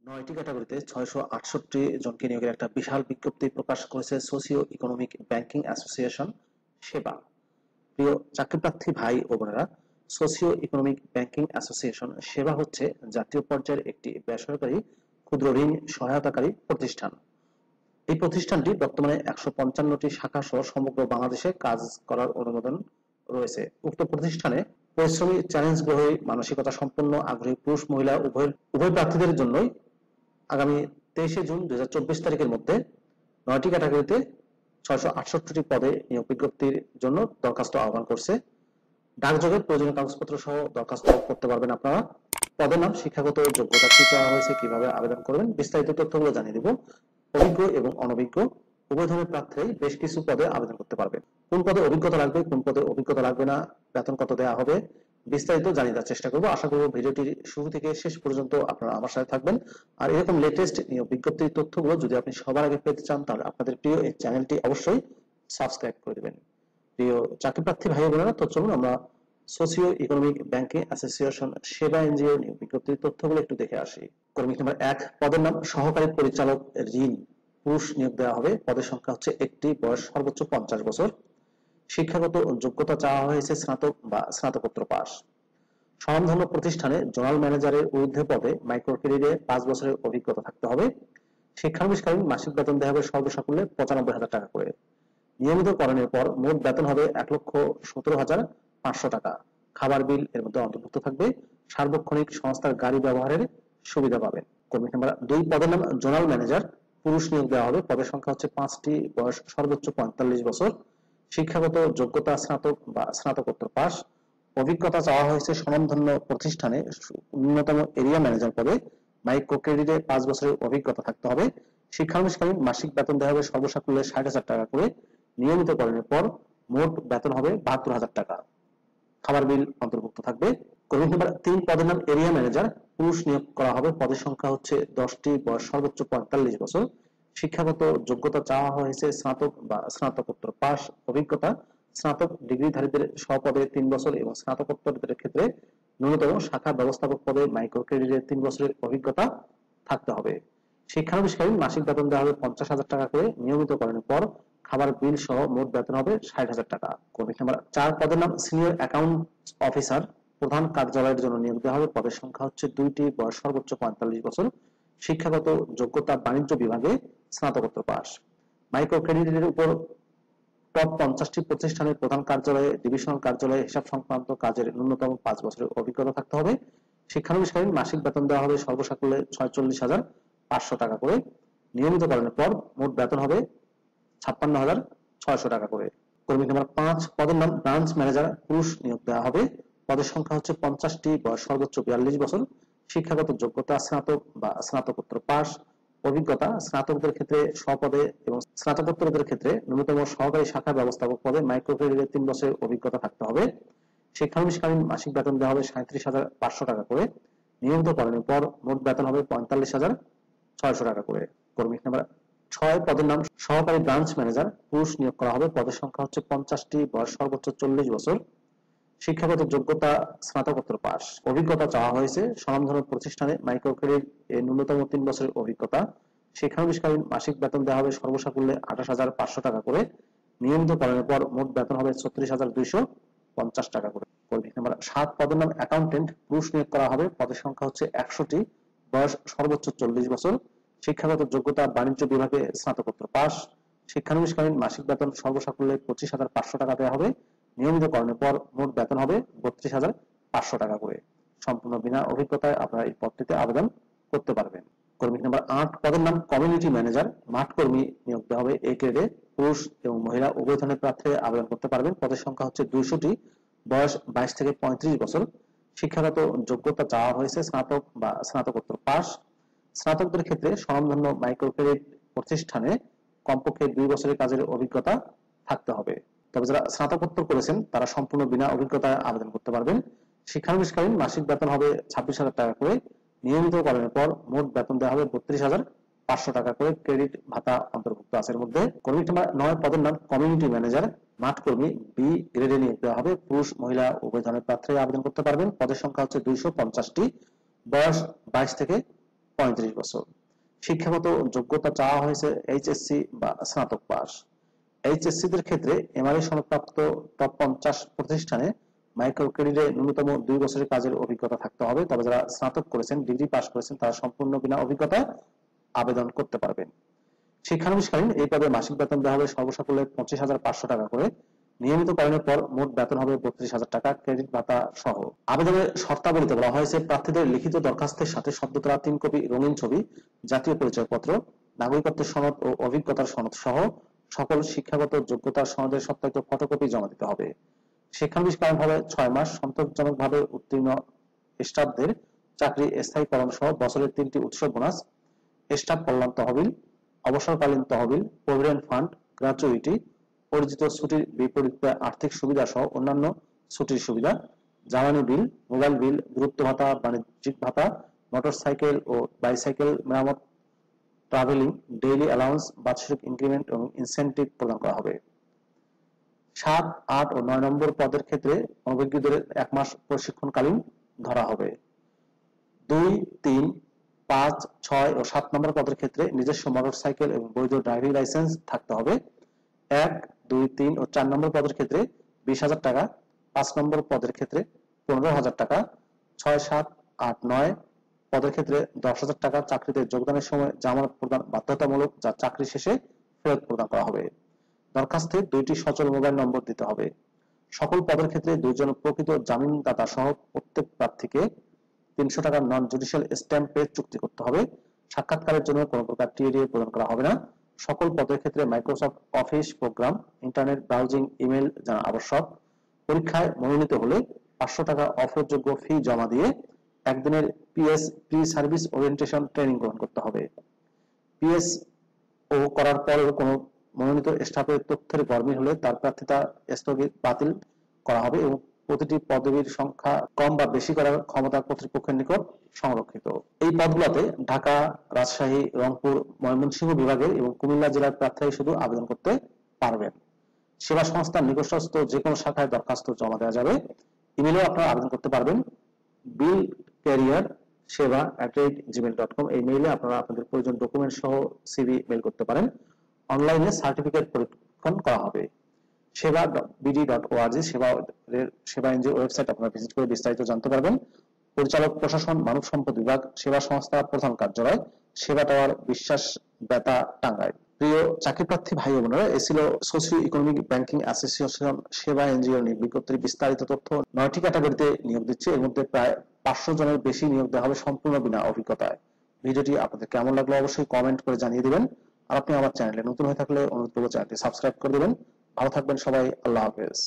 9টি ক্যাটাগরিতে 668 জনকে নিয়োগের একটা বিশাল বিজ্ঞপ্তি প্রকাশ করেছে সোশিও ইকোনমিক ব্যাংকিং অ্যাসোসিয়েশন সেবা। প্রিয় চাকরিপ্রার্থী ভাই ও বোনেরা, সোশিও ইকোনমিক ব্যাংকিং অ্যাসোসিয়েশন সেবা হচ্ছে জাতীয় পর্যায়ের একটি বেসরকারি ক্ষুদ্র ঋণ সহায়তাকারী প্রতিষ্ঠান। এই প্রতিষ্ঠানটি বর্তমানে 155টি শাখা সহ সমগ্র বাংলাদেশে কাজ করার অনুমোদন রয়েছে। উক্ত প্রতিষ্ঠানে পরিশ্রমী, চ্যালেঞ্জ গ্রহী, মানসিকতা সম্পন্ন, আগ্রহী পুরুষ মহিলা উভয় প্রার্থীদের জন্যই আগামী 23শে জুন 2024 তারিখের মধ্যে 9টি ক্যাটাগরিতে 668টি পদে নিয়োগ বিজ্ঞপ্তির জন্য দরখাস্ত আহ্বান করছে। ডাকযোগে প্রয়োজনীয় কাগজপত্র সহ দরখাস্ত করতে পারবেন আপনারা। পদের নাম, শিক্ষাগত যোগ্যতা কি চাওয়া হয়েছে, কিভাবে আবেদন করবেন, বিস্তারিত তথ্যগুলো জানিয়ে দেব। অভিজ্ঞ এবং অনভিজ্ঞ উভয় ধরনের প্রার্থীরাই বেশ কিছু পদে আবেদন করতে পারবেন। কোন পদে অভিজ্ঞতা লাগবে, কোন পদে অভিজ্ঞতা লাগবে না, বেতন কত দেওয়া হবে, বিস্তারিত জানিয়ে দেওয়ার চেষ্টা করব। আশা করব ভিডিওটির শুরু থেকে শেষ পর্যন্ত আপনারা আমার সাথে থাকবেন। আর এরকম লেটেস্ট নিয়োগ বিজ্ঞপ্তির তথ্যগুলো যদি আপনি সবার আগে পেতে চান, তাহলে আপনাদের প্রিয় এই চ্যানেলটি অবশ্যই সাবস্ক্রাইব করে দেবেন। প্রিয় চাকরিপ্রার্থী ভাই বোনেরা, তো চলুন আমরা সোশিও ইকোনমিক ব্যাংকিং অ্যাসোসিয়েশন সেবা এনজিও নিয়োগ বিজ্ঞপ্তির তথ্যগুলো একটু দেখে আসি। কর্মী নাম্বার 1, পদের নাম সহকারী পরিচালক ঋণ, পুরুষ নিয়োগ দেওয়া হবে। পদের সংখ্যা হচ্ছে একটি, বয়স সর্বোচ্চ 50 বছর। শিক্ষাগত যোগ্যতা চাওয়া হয়েছে স্নাতক বা স্নাতকোত্তর পাস। স্বনামধন্য প্রতিষ্ঠানে জোনাল ম্যানেজারের ঊর্ধ্বে পদে মাইক্রো ক্রেডিটে 5 বছরের অভিজ্ঞতা থাকতে হবে। শিক্ষানবিশকালীন মাসিক বেতন দেওয়া হবে সর্বসাকুল্যে 95,000 টাকা করে। নিয়মিতকরণের পর মোট বেতন হবে 1,17,500 টাকা। খাবার বিল এর মধ্যে অন্তর্ভুক্ত থাকবে। সার্বক্ষণিক সংস্থার গাড়ি ব্যবহারের সুবিধা পাবেন। কর্মী নাম্বার 2, পদের নাম জোনাল ম্যানেজার, পুরুষ নিয়োগ দেওয়া হবে। পদের সংখ্যা হচ্ছে 5টি, বয়স সর্বোচ্চ 45 বছর। শিক্ষাগত যোগ্যতা স্নাতক বা স্নাতকোত্তর পাস। অভিজ্ঞতা চাওয়া হয়েছে স্বনামধন্য প্রতিষ্ঠানে ন্যূনতম এরিয়া ম্যানেজার পদে মাইক্রো ক্রেডিটে 5 বছরের অভিজ্ঞতা থাকতে হবে। শিক্ষানবিশকালীন মাসিক বেতন দেওয়া হবে সর্বসাকুল্যে 60,000 টাকা করে। নিয়মিতকরণের পর মোট বেতন হবে 72,000 টাকা। খাবার বিল অন্তর্ভুক্ত থাকবে। কর্মী নাম্বার 3, পদের নাম এরিয়া ম্যানেজার, পুরুষ নিয়োগ করা হবে। পদের সংখ্যা হচ্ছে 10টি, বয়স সর্বোচ্চ 45 বছর। শিক্ষাগত যোগ্যতা চাওয়া হয়েছে স্নাতক বা স্নাতকোত্তর পাস। অভিজ্ঞতা স্নাতক ডিগ্রিধারীদের স্বপদে 3 বছর এবং স্নাতকোত্তরদের ক্ষেত্রে ন্যূনতম শাখা ব্যবস্থাপক পদে মাইক্রো ক্রেডিটের 3 বছরের অভিজ্ঞতা থাকতে হবে। শিক্ষানবিশকালীন মাসিক বেতন দেওয়া হবে 50,000 টাকা করে। নিয়মিতকরণের পর খাবার বিল সহ মোট বেতন হবে 60,000 টাকা। কর্মী নাম্বার 4, পদের নাম সিনিয়র অ্যাকাউন্ট অফিসার, প্রধান কার্যালয়ের জন্য নিয়োগ দেওয়া হবে। পদের সংখ্যা হচ্ছে 2টি, বয়স সর্বোচ্চ 45 বছর। শিক্ষাগত যোগ্যতা বাণিজ্য বিভাগে স্নাতকোত্তর পাস। মাইক্রো ক্রেডিটের উপর টপ 50টি প্রতিষ্ঠানের প্রধান কার্যালয়ে, ডিভিশনাল কার্যালয়ে হিসাব সংক্রান্ত কাজের ন্যূনতম 5 বছরের অভিজ্ঞতা থাকতে হবে। শিক্ষানবিশকালীন মাসিক বেতন দেওয়া হবে সর্বসাকুল্যে 46,500 টাকা করে। নিয়মিতকরণের পর মোট বেতন হবে 56,600 টাকা করে। কর্মী নাম্বার 5, পদের নাম ব্রাঞ্চ ম্যানেজার, পুরুষ নিয়োগ দেওয়া হবে। পদের সংখ্যা হচ্ছে 50টি, বয়স সর্বোচ্চ 42 বছর। শিক্ষাগত যোগ্যতা স্নাতক বা স্নাতকোত্তর পাস। অভিজ্ঞতা স্নাতকদের ক্ষেত্রে স্বপদে এবং স্নাতকোত্তরদের ক্ষেত্রে ন্যূনতম সহকারী শাখা ব্যবস্থাপক পদে মাইক্রো ক্রেডিটের 3 বছরের অভিজ্ঞতা থাকতে হবে। শিক্ষানবিশকালীন মাসিক বেতন দেওয়া হবে 37,500 টাকা করে। নিয়মিতকরণের পর মোট বেতন হবে 45,600 টাকা করে। কর্মী নাম্বার 6, পদের নাম সহকারী ব্রাঞ্চ ম্যানেজার, পুরুষ নিয়োগ করা হবে। পদের সংখ্যা হচ্ছে 50টি, বয়স সর্বোচ্চ 40 বছর। শিক্ষাগত যোগ্যতা স্নাতকোত্তর পাস। অভিজ্ঞতা চাওয়া হয়েছে স্বনামধন্য প্রতিষ্ঠানে মাইক্রো ক্রেডিট এর ন্যূনতম 3 বছরের অভিজ্ঞতা। শিক্ষানবিশকালীন মাসিক বেতন দেওয়া হবে সর্বসাকুল্যে 28,500 টাকা করে। নিয়মিতকরণের পর মোট বেতন হবে 36,250 টাকা করে। কর্মী নাম্বার 7, পদের নাম অ্যাকাউন্টেন্ট, পুরুষ নিয়োগ করা হবে। পদের সংখ্যা হচ্ছে 100টি, বয়স সর্বোচ্চ 40 বছর। শিক্ষাগত যোগ্যতা বাণিজ্য বিভাগে স্নাতকোত্তর পাস। শিক্ষানবিশকালীন মাসিক বেতন সর্বসাকুল্যে 25,500 টাকা দেওয়া হবে। নিয়মিতকরণের পর মোট বেতন হবে 32,500 টাকা করে। সম্পূর্ণ বিনা অভিজ্ঞতায় আপনারা এই পদটিতে আবেদন করতে পারবেন। কর্মী নাম্বার 8, পদের নাম কমিউনিটি ম্যানেজার, মাঠ কর্মী নিয়োগ দেওয়া হবে। এই গ্রেডে পুরুষ এবং মহিলা উভয় ধরনের প্রার্থী আবেদন করতে পারবেন। পদের সংখ্যা হচ্ছে 200টি, বয়স 22 থেকে 35 বছর। শিক্ষাগত যোগ্যতা চাওয়া হয়েছে স্নাতক বা স্নাতকোত্তর পাস। স্নাতকদের ক্ষেত্রে স্বনামধন্য মাইক্রো ক্রেডিট প্রতিষ্ঠানে কমপক্ষে 2 বছরের কাজের অভিজ্ঞতা থাকতে হবে। তবে যারা স্নাতকোত্তর করেছেন তারা সম্পূর্ণ বিনা অভিজ্ঞতায় আবেদন করতে পারবেন। শিক্ষানবিশকালীন মাসিক বেতন হবে 26,000 টাকা করে। নিয়মিতকরণের পর মোট বেতন দেওয়া হবে 32,500 টাকা করে। ক্রেডিট ভাতা অন্তর্ভুক্ত আছে এর মধ্যে। কর্মী নাম্বার 9, পদের নাম কমিউনিটি ম্যানেজার, মাঠ কর্মী, বি গ্রেডে নিয়োগ দেওয়া হবে। পুরুষ মহিলা উভয় ধরনের প্রার্থী আবেদন করতে পারবেন। পদের সংখ্যা হচ্ছে 250টি, বয়স 22 থেকে 35 বছর। শিক্ষাগত যোগ্যতা চাওয়া হয়েছে এইচএসসি বা স্নাতক পাস। এইচএসসি দের ক্ষেত্রে এমআরএ সনদপ্রাপ্ত টপ 50 প্রতিষ্ঠানে মাইক্রো ক্রেডিটে ন্যূনতম 2 বছরের কাজের অভিজ্ঞতা থাকতে হবে। তবে যারা স্নাতক করেছেন, ডিগ্রি পাস করেছেন, তারা সম্পূর্ণ বিনা অভিজ্ঞতায় আবেদন করতে পারবেন। শিক্ষানবিশকালীন এই পদে মাসিক বেতন দেওয়া হবে সর্বসাকুল্যে 25,500 টাকা করে। নিয়মিতকরণের পর মোট বেতন হবে 32,000 টাকা ক্রেডিট ভাতা সহ। আবেদনের শর্তাবলীতে বলা হয়েছে প্রার্থীদের লিখিত দরখাস্তের সাথে সদ্য তোলা 3 কপি রঙিন ছবি, জাতীয় পরিচয়পত্র, নাগরিকত্বের সনদ ও অভিজ্ঞতার সনদ সহ সকল শিক্ষাগত যোগ্যতার সনদের সত্যায়িত ফটোকপি জমা দিতে হবে। শিক্ষানবিশকালীন হবে 6 মাস। সন্তোষজনকভাবে উত্তীর্ণ স্টাফদের চাকরি স্থায়ীকরণ সহ বছরের 3টি উৎসব বোনাস, স্টাফ কল্যাণ তহবিল, অবসরকালীন তহবিল, প্রভিডেন্ট ফান্ড, গ্র্যাচুইটি, অর্জিত ছুটির বিপরীতে আর্থিক সুবিধা সহ অন্যান্য ছুটির সুবিধা, জ্বালানি বিল, মোবাইল বিল, দূরত্ব ভাতা, বাণিজ্যিক ভাতা, মোটরসাইকেল ও বাইসাইকেল মেরামত, ট্রাভেলিং, ডেইলি অ্যালাউন্স, বার্ষিক ইনক্রিমেন্ট এবং ইনসেন্টিভ প্রদান করা হবে। 7, 8 ও 9 নম্বর পদের ক্ষেত্রে অনভিজ্ঞদের 1 মাস প্রশিক্ষণকালীন ধরা হবে। 2, 3, 5, 6 ও 7 নম্বর পদের ক্ষেত্রে নিজস্ব মোটরসাইকেল এবং বৈধ ড্রাইভিং লাইসেন্স থাকতে হবে। 1, 2, 3 ও 4 নম্বর পদের ক্ষেত্রে 20,000 টাকা, 5 নম্বর পদের ক্ষেত্রে 15,000 টাকা, 6, 7, 8, 9 পদের ক্ষেত্রে 10,000 টাকা চাকরিতে যোগদানের সময় জামানত প্রদান বাধ্যতামূলক, যা চাকরি শেষে ফেরত প্রদান করা হবে। দরখাস্তে 2টি সচল মোবাইল নম্বর দিতে হবে। সকল পদের ক্ষেত্রে 2 জন প্রকৃত জামিনদাতা সহ প্রত্যেক প্রার্থীকে 300 টাকার নন জুডিশিয়াল স্ট্যাম্পে চুক্তি করতে হবে। সাক্ষাৎকারের জন্য কোনো প্রকার টিএডিএ প্রদান করা হবে না। সকল পদের ক্ষেত্রে Microsoft office program, internet browsing, email জানা আবশ্যক। পরীক্ষায় মনোনীত হলে 500 টাকা অফারযোগ্য ফি জমা দিয়ে একদিনের PS pre service orientation training গ্রহণ করতে হবে। পিএস ও করার পরেও কোনো মনোনীত স্টাফের তথ্যের গরমিল হলে তার প্রার্থিতা স্থগিত বাতিল করা হবে এবং প্রতিটি পদবীর সংখ্যা কম বা বেশি করার ক্ষমতা কর্তৃপক্ষের নিকট সংরক্ষিত। এই পদগুলোতে ঢাকা, রাজশাহী, রংপুর, ময়মনসিংহ বিভাগের এবং কুমিল্লা জেলার প্রার্থীরা শুধু আবেদন করতে পারবেন। সেবা সংস্থার নিকটস্থ যে কোনো শাখায় দরখাস্ত জমা দেওয়া যাবে। ইমেলেও আপনারা আবেদন করতে পারবেন। billcarrierseva@gmail.com এই মেইলে আপনারা আপনাদের প্রয়োজন ডকুমেন্ট সহ সিভি মেইল করতে পারেন। অনলাইনে সার্টিফিকেট পরীক্ষণ করা হবে। seva.bd.org সেবা এনজিও ওয়েবসাইট আপনারা ভিজিট করে বিস্তারিত জানতে পারবেন। পরিচালক প্রশাসন, মানব সম্পদ বিভাগ, সেবা সংস্থা, প্রধান কার্যালয়, সেবা টাওয়ার, বিশ্বাস বেতা, টাঙ্গাইল। প্রিয় চাকরিপ্রার্থী ভাই ও বোনেরা, এ ছিল সোশিও ইকোনমিক ব্যাংকিং অ্যাসোসিয়েশন সেবা এনজিও নিয়োগ বিজ্ঞপ্তির বিস্তারিত তথ্য। 9টি ক্যাটাগরিতে নিয়োগ দিচ্ছে। এর মধ্যে প্রায় 500 জনের বেশি নিয়োগ দেওয়া হবে সম্পূর্ণ বিনা অভিজ্ঞতায়। ভিডিওটি আপনাদের কেমন লাগলো অবশ্যই কমেন্ট করে জানিয়ে দিবেন। আর আপনি আমার চ্যানেলে নতুন হয়ে থাকলে অনুরোধ করব চ্যানেলটি সাবস্ক্রাইব করে দিবেন। ভালো থাকবেন সবাই। আল্লাহ হাফেজ।